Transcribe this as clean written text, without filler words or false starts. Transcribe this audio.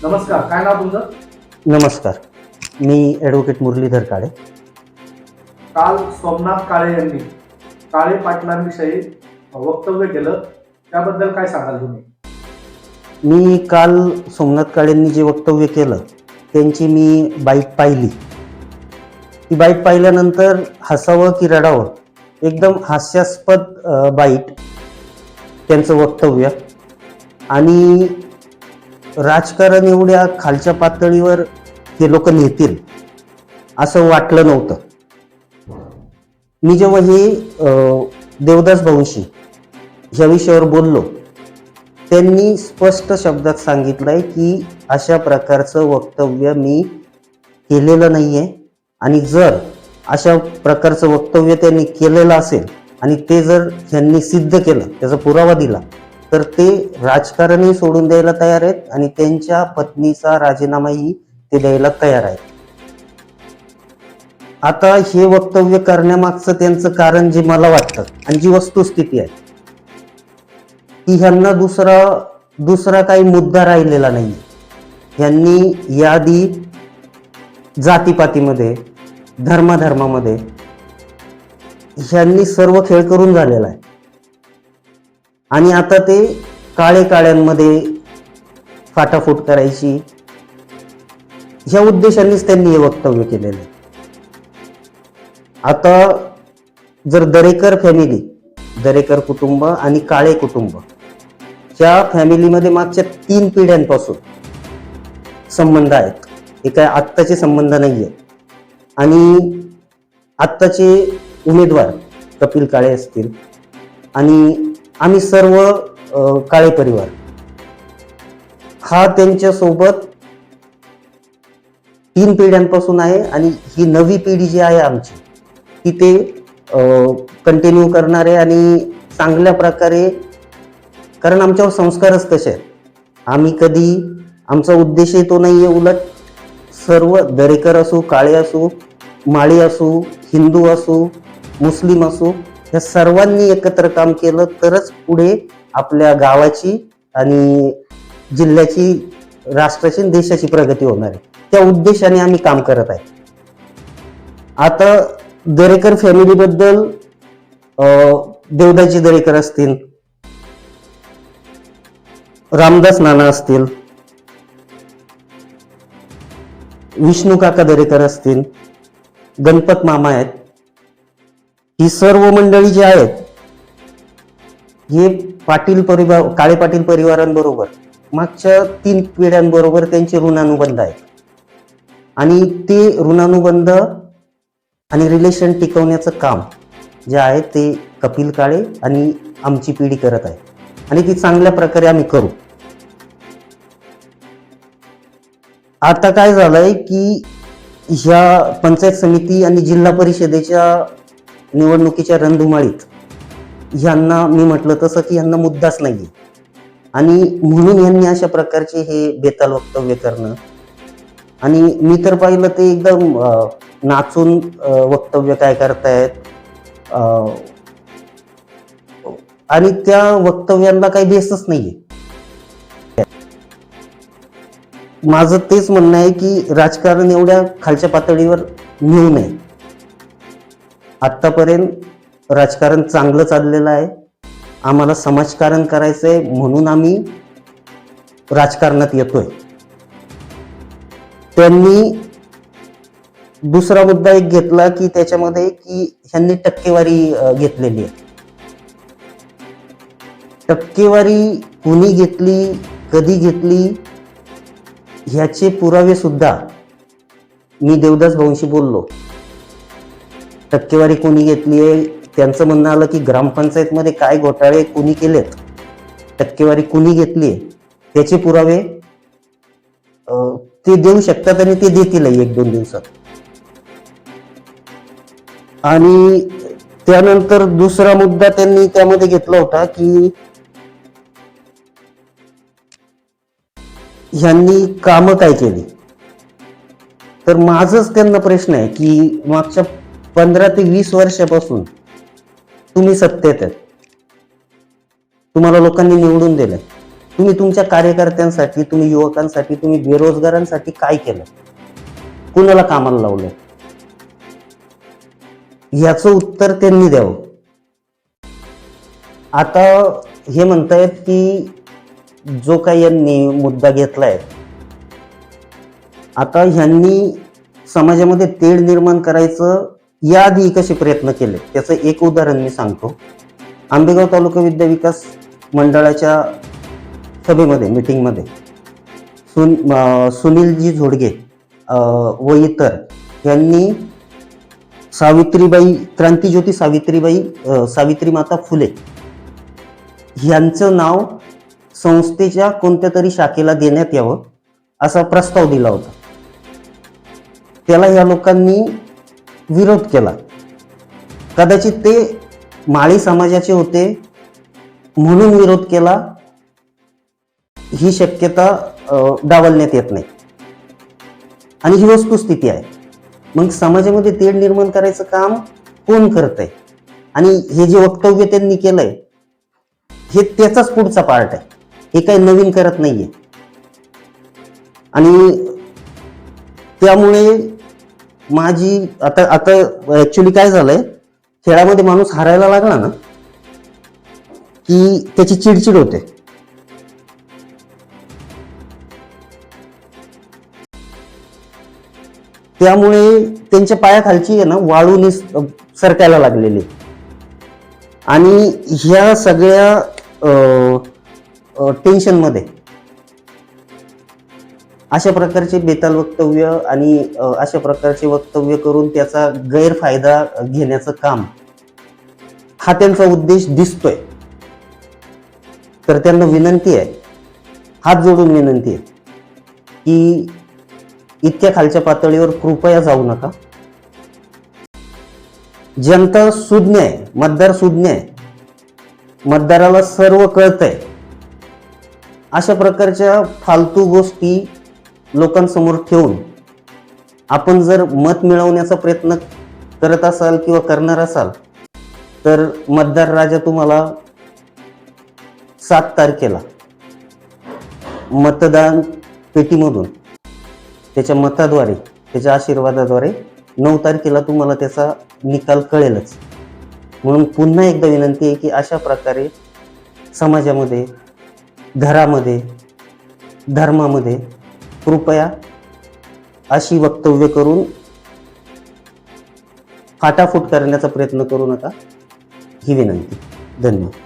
नमस्कार, काय नाव तुमचं? नमस्कार, मी ॲडव्होकेट मुरलीधर काळे. काल सोमनाथ काळे यांनी काळे पाटलांविषयी वक्तव्य केलं, त्याबद्दल काय सांगाल तुम्ही? मी काल सोमनाथ काळेंनी जे वक्तव्य केलं त्यांची मी बाईट पाहिली. ती बाईट पाहिल्यानंतर हसावं की रडावं, एकदम हास्यास्पद बाईट त्यांचं वक्तव्य. आणि राजकारण एवढ्या खालच्या पातळीवर हे लोक नेतील असं वाटलं नव्हतं. मी जेव्हा हे देवदास भाऊंशी ह्या विषयावर बोललो, त्यांनी स्पष्ट शब्दात सांगितलंय की अशा प्रकारचं वक्तव्य मी केलेलं नाहीये, आणि जर अशा प्रकारचं वक्तव्य त्यांनी केलेलं असेल आणि ते जर त्यांनी सिद्ध केलं, त्याचा पुरावा दिला, तर ते राजकारणही सोडून द्यायला तयार आहेत आणि त्यांच्या पत्नीचा राजीनामाही ते द्यायला तयार आहेत. आता हे वक्तव्य करण्यामागचं त्यांचं कारण जे मला वाटतं आणि जी वस्तुस्थिती आहे की ह्यांना दुसरा काही मुद्दा राहिलेला नाही. ह्यांनी याआधी जातीपातीमध्ये, धर्माधर्मामध्ये ह्यांनी सर्व खेळ करून झालेला आहे, आणि आता ते काळ्यांमध्ये फाटाफूट करायची ह्या उद्देशानेच त्यांनी हे वक्तव्य केलेलं आहे. आता जर दरेकर कुटुंब आणि काळे कुटुंब ह्या फॅमिलीमध्ये मागच्या 3 पिढ्यांपासून संबंध आहेत. हे काय आत्ताचे संबंध नाही आहेत. आणि आत्ताचे उमेदवार कपिल काळे असतील आणि आम्ही सर्व काळे परिवार हा त्यांच्यासोबत 3 पिढ्यांपासून आहे, आणि ही नवी पिढी जी आहे आमची ती ते कंटिन्यू करणार आहे आणि चांगल्या प्रकारे, कारण आमच्यावर संस्कारच तसे आहेत. आम्ही कधी, आमचा उद्देशही तो नाही आहे, उलट सर्व दरेकर असो, काळे असो, माळी असो, हिंदू असो, मुस्लिम असो, या सर्वांनी एकत्र काम केलं तरच पुढे आपल्या गावाची आणि जिल्ह्याची, राष्ट्राची, देशाची प्रगती होणार आहे. त्या उद्देशाने आम्ही काम करत आहे. आता दरेकर फॅमिलीबद्दल देवदाजी दरेकर असतील, रामदास नाना असतील, विष्णू काका दरेकर असतील, गणपत मामा आहेत, ही सर्व मंडळी जी आहेत हे पाटील परिवार, काळे पाटील परिवारांबरोबर मागच्या 3 पिढ्यांबरोबर त्यांचे ऋणानुबंध आहेत. आणि ते ऋणानुबंध आणि रिलेशन टिकवण्याचं काम जे आहे ते कपिल काळे आणि आमची पिढी करत आहे, आणि ती चांगल्या प्रकारे आम्ही करू. आता काय झालंय की ह्या पंचायत समिती आणि जिल्हा परिषदेच्या निवडणुकीच्या रणधुमाळीत ह्यांना, मी म्हटलं तसं की ह्यांना मुद्दाच नाहीये, आणि म्हणून ह्यांनी अशा प्रकारचे हे बेताल वक्तव्य करणं. आणि मी तर पाहिलं ते एकदम नाचून वक्तव्य काय करतायत, आणि त्या वक्तव्यांना काही बेसच नाहीये. माझं तेच म्हणणं आहे की राजकारण एवढ्या खालच्या पातळीवर नेऊ नये. आत्तापर्यंत राजकारण चांगलं चाललेलं आहे. आम्हाला समाजकारण करायचंय म्हणून आम्ही राजकारणात येतोय. त्यांनी दुसरा मुद्दा एक घेतला की त्याच्यामध्ये की ह्यांनी टक्केवारी घेतलेली आहे. टक्केवारी कुणी घेतली, कधी घेतली, ह्याचे पुरावे सुद्धा मी देवदास भाऊंशी बोललो. टक्केवारी कोणी घेतली आहे, त्यांचं म्हणणं आलं की ग्रामपंचायतमध्ये काय घोटाळे कोणी केलेत, टक्केवारी कोणी घेतली आहे त्याचे पुरावे ते देऊ शकतात, आणि ते देतीलही 1-2 दिवसात. आणि त्यानंतर दुसरा मुद्दा त्यांनी त्यामध्ये घेतला होता की ह्यांनी कामं काय केली. तर माझंच त्यांना प्रश्न आहे की मागच्या 15 ते 20 वर्षापासून तुम्ही सत्तेत आहेत, तुम्हाला लोकांनी निवडून दिलंय, तुम्ही तुमच्या कार्यकर्त्यांसाठी, तुम्ही युवकांसाठी, तुम्ही बेरोजगारांसाठी काय केलं, कुणाला कामाला लावलं, याचं उत्तर त्यांनी द्यावं. आता हे म्हणतायत की जो काही यांनी मुद्दा घेतलाय, आता ह्यांनी समाजामध्ये तेढ निर्माण करायचं याआधी कसे प्रयत्न केले त्याचं एक उदाहरण मी सांगतो. आंबेगाव तालुका विद्या विकास मंडळाच्या सभेमध्ये, मीटिंगमध्ये सुनीलजी झोडगे व इतर यांनी सावित्रीबाई, क्रांतीज्योती सावित्री माता फुले यांचं नाव संस्थेच्या कोणत्या तरी शाखेला देण्यात यावं असा प्रस्ताव दिला होता. त्याला या लोकांनी विरोध केला. कदाचित ते माळी समाजाचे होते म्हणून विरोध केला, ही शक्यता डावलण्यात येत नाही आणि ही वस्तुस्थिती आहे. मग समाजामध्ये तेढ निर्माण करायचं काम कोण करतंय आणि हे जे वक्तव्य त्यांनी केलंय हे त्याचाच पुढचा पार्ट आहे. हे काही नवीन करत नाहीये. आणि त्यामुळे माझी आता ऍक्च्युली काय झालंय, खेळामध्ये माणूस हारायला लागला ना की त्याची चिडचिड होते. त्यामुळे त्यांच्या पायाखालची आहे ना वाळूने सरकायला लागलेली. आणि ह्या सगळ्या टेन्शनमध्ये अशा प्रकारचे बेताल वक्तव्य आणि अशा प्रकारचे वक्तव्य करून त्याचा गैरफायदा घेण्याचं काम हा त्यांचा उद्देश दिसतोय. तर त्यांना विनंती आहे, हात जोडून विनंती आहे की इतक्या खालच्या पातळीवर कृपया जाऊ नका. जनता सुज्ञ आहे, मतदार सुज्ञ आहे, मतदाराला सर्व कळतंय. अशा प्रकारच्या फालतू गोष्टी लोकांसमोर ठेवून आपण जर मत मिळवण्याचा प्रयत्न करत असाल किंवा करणार असाल तर मतदार राजा तुम्हाला 7 तारखेला मतदान पेटीमधून त्याच्या मताद्वारे, त्याच्या आशीर्वादाद्वारे 9 तारखेला तुम्हाला त्याचा निकाल कळेलच. म्हणून पुन्हा एकदा विनंती आहे की अशा प्रकारे समाजामध्ये, घरामध्ये, धर्मामध्ये कृपया अशी वक्तव्य करून फाटाफूट करण्याचा प्रयत्न करू नका, ही विनंती. धन्यवाद.